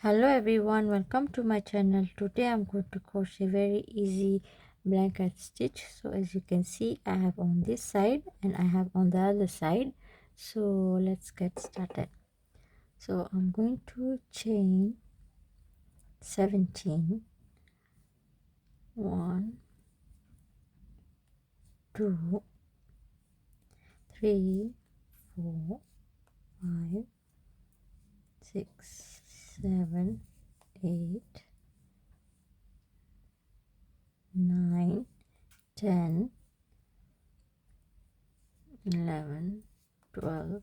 Hello everyone, welcome to my channel. Today I'm going to crochet very easy blanket stitch. So as you can see, I have on this side and I have on the other side. So let's get started. So I'm going to chain 17, 1, 2, 3, 4, 5, 6, 7, 8, 9, 10, 11, 12,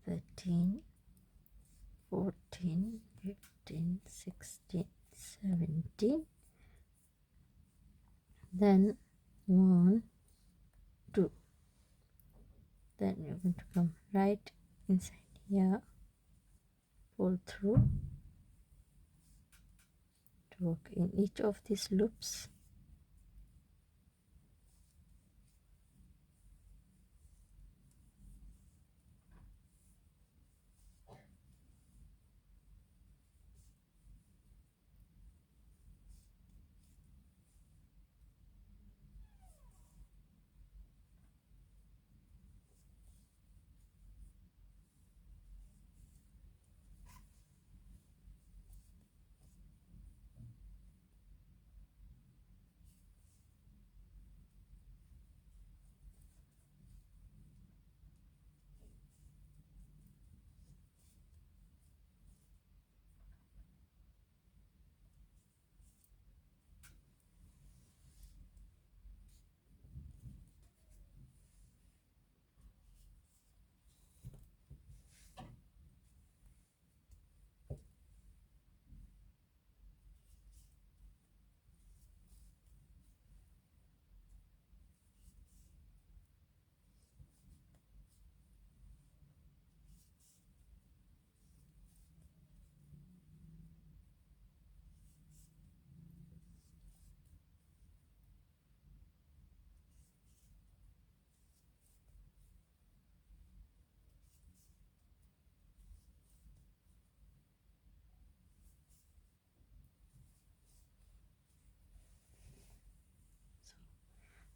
13, 14, 15, 16, 17, then 1, 2, then you're going to come right inside here, pull through to work in each of these loops.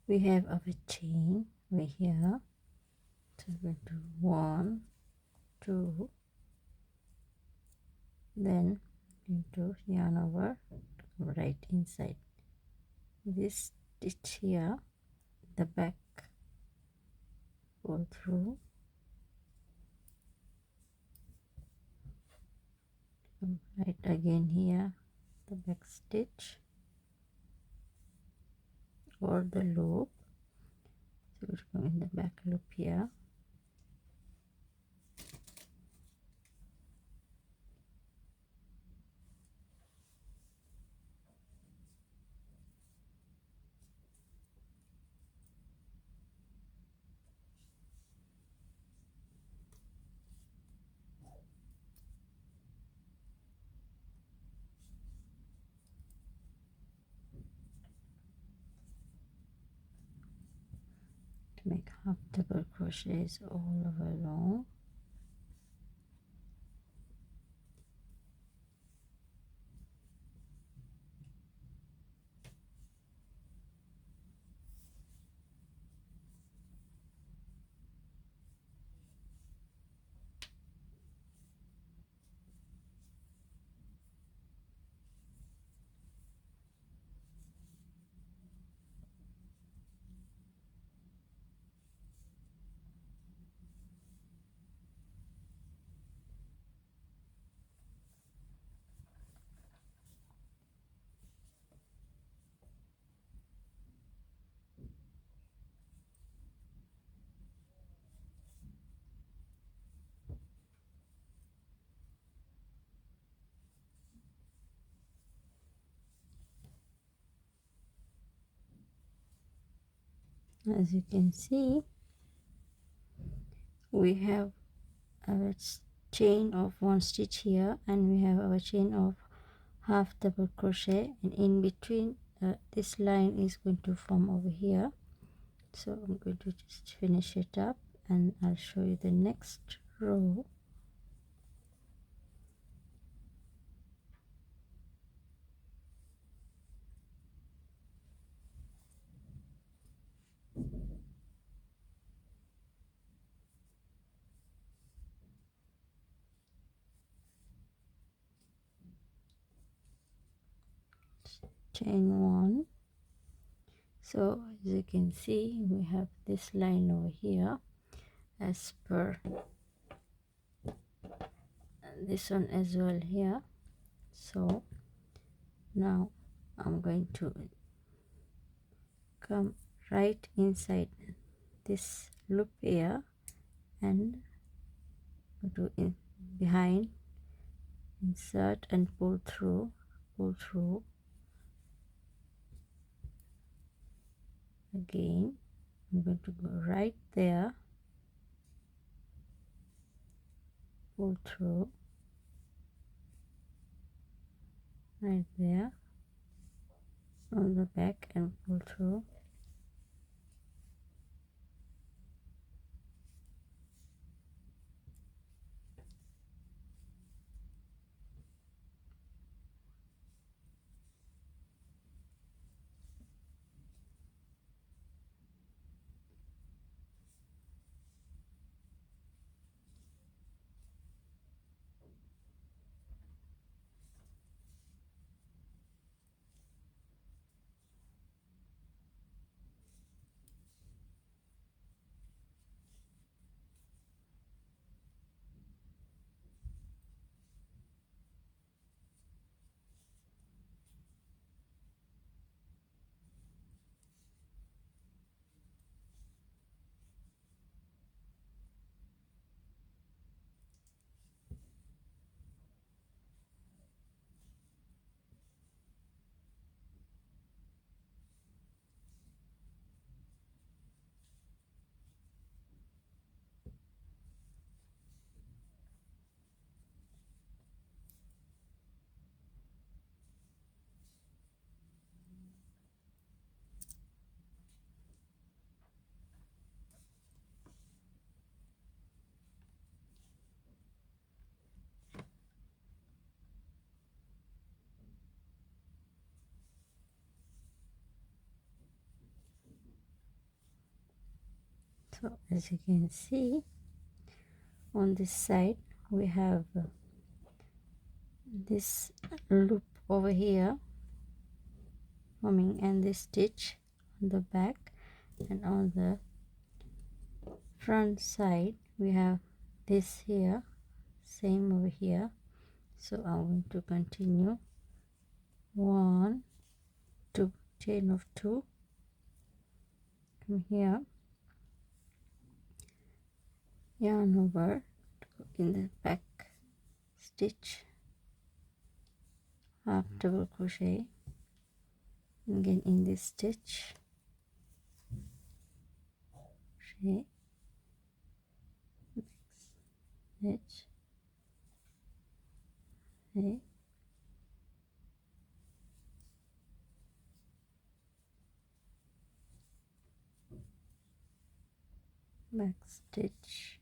We have our chain right here. So we're going to do 1, 2, then into yarn over right inside this stitch here, the back, pull through, right again here, the back stitch or the loop. So we're going in the back loop here, to make half double crochets all over along. As you can see, we have our chain of 1 stitch here, and we have our chain of half double crochet, and in between this line is going to form over here. So I'm going to just finish it up and I'll show you the next row. chain 1. So as you can see, we have this line over here as per this one as well here. So now I'm going to come right inside this loop here and go to behind, insert and pull through again. I'm going to go right there, pull through right there on the back and pull through. So as you can see, on this side we have this loop over here forming, and this stitch on the back, and on the front side we have this here, same over here. So I'm going to continue 1 2 chain of 2 from here, yarn over in the back stitch, half double crochet again in this stitch, crochet, stitch, crochet, back stitch,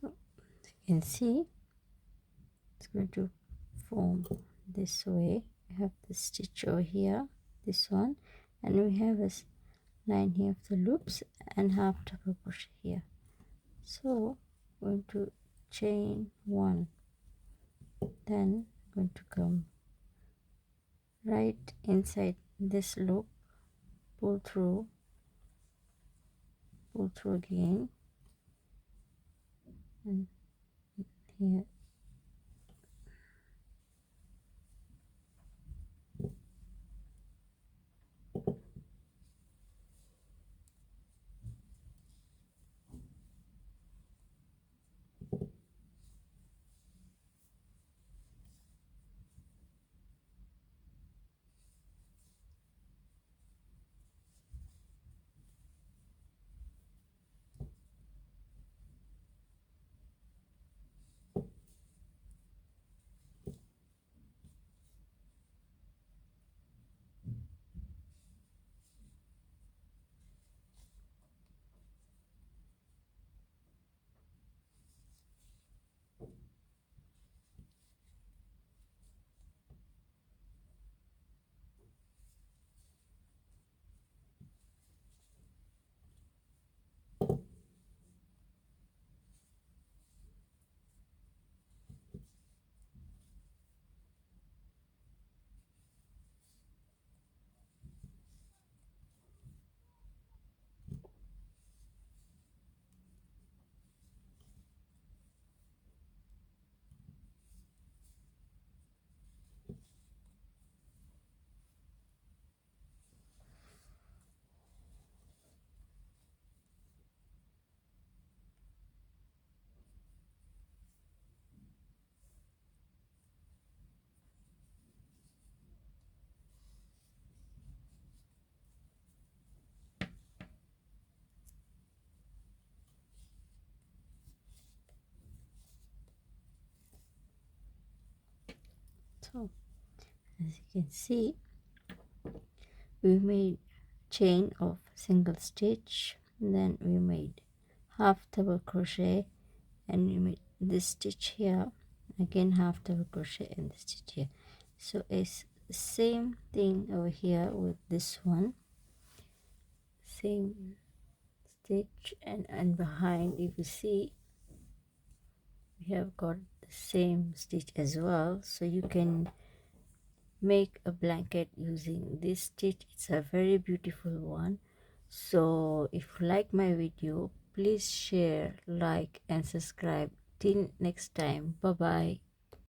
so you can see it's going to form this way. We have the stitch over here, this one, and we have a line here of the loops and half double crochet here. So I'm going to chain 1, then I'm going to come right inside this loop, pull through again, and here. So as you can see, we made chain of single stitch, then we made half double crochet, and we made this stitch here, again half double crochet and this stitch here. So it's the same thing over here with this one, same stitch, and behind, if you see, we have got the same stitch as well. So you can make a blanket using this stitch. It's a very beautiful one. So if you like my video, please share, like and subscribe. Till next time, bye bye.